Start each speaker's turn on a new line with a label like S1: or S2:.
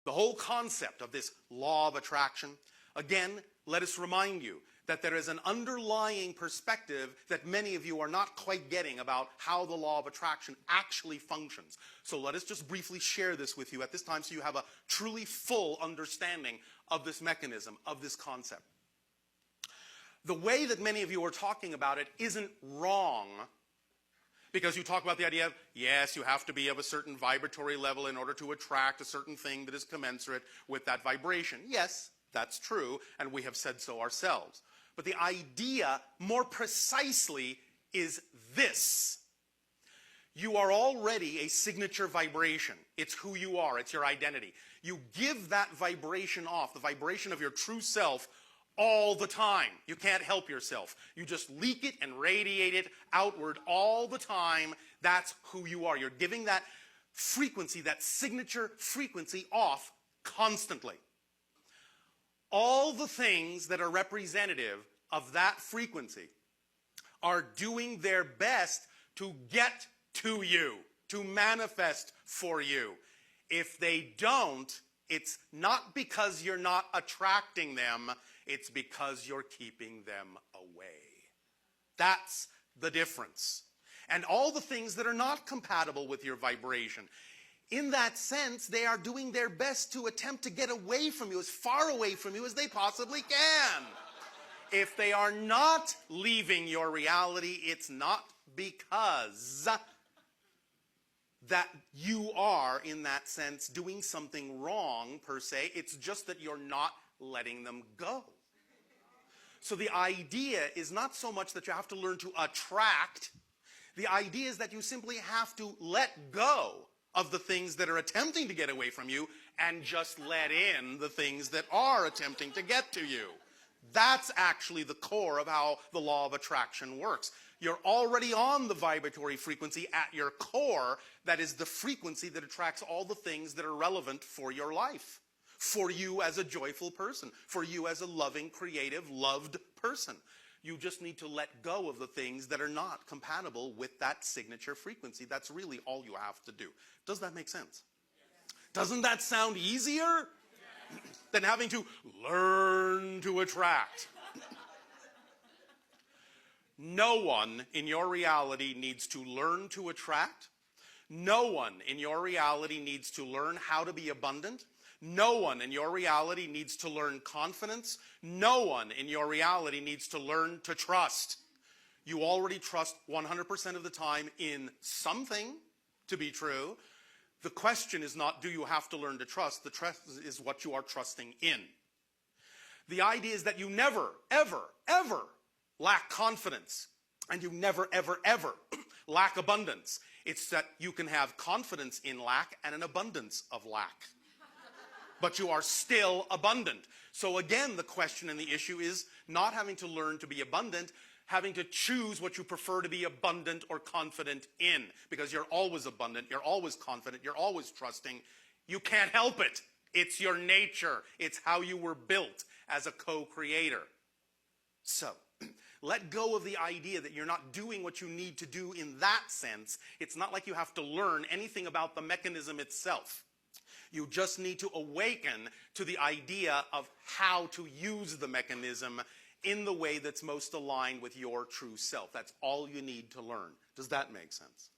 S1: The whole concept of this law of attraction, again, let us remind you that there is an underlying perspective that many of you are not quite getting about how the law of attraction actually functions. So let us just briefly share this with you at this time so you have a truly full understanding of this mechanism, of this concept. The way that many of you are talking about it isn't wrong, because you talk about the idea of, yes, you have to be of a certain vibratory level in order to attract a certain thing that is commensurate with that vibration. Yes, that's true, and we have said so ourselves. But the idea, more precisely, is this. You are already a signature vibration. It's who you are. It's your identity. You give that vibration off, the vibration of your true self, all the time. You can't help yourself. You just leak it and radiate it outward all the time. That's who you are. You're giving that frequency, that signature frequency, off constantly. All the things that are representative of that frequency are doing their best to get to you, to manifest for you. If they don't, it's not because you're not attracting them, it's because you're keeping them away. That's the difference. And all the things that are not compatible with your vibration, in that sense, they are doing their best to attempt to get away from you, as far away from you as they possibly can. If they are not leaving your reality, it's not because that you are, in that sense, doing something wrong, per se. It's just that you're not letting them go. So the idea is not so much that you have to learn to attract. The idea is that you simply have to let go of the things that are attempting to get away from you and just let in the things that are attempting to get to you. That's actually the core of how the law of attraction works. You're already on the vibratory frequency at your core. That is the frequency that attracts all the things that are relevant for your life, for you as a joyful person, for you as a loving, creative, loved person. You just need to let go of the things that are not compatible with that signature frequency. That's really all you have to do. Does that make sense? Yes. Doesn't that sound easier than having to learn to attract? No one in your reality needs to learn to attract. No one in your reality needs to learn how to be abundant. No one in your reality needs to learn confidence. No one in your reality needs to learn to trust. You already trust 100% of the time in something to be true. The question is not, do you have to learn to trust? The trust is what you are trusting in. The idea is that you never, ever, ever lack confidence. And you never, ever, ever lack abundance. It's that you can have confidence in lack and an abundance of lack. But you are still abundant. So again, the question and the issue is not having to learn to be abundant, having to choose what you prefer to be abundant or confident in. Because you're always abundant, you're always confident, you're always trusting. You can't help it. It's your nature. It's how you were built as a co-creator. So, let go of the idea that you're not doing what you need to do in that sense. It's not like you have to learn anything about the mechanism itself. You just need to awaken to the idea of how to use the mechanism in the way that's most aligned with your true self. That's all you need to learn. Does that make sense?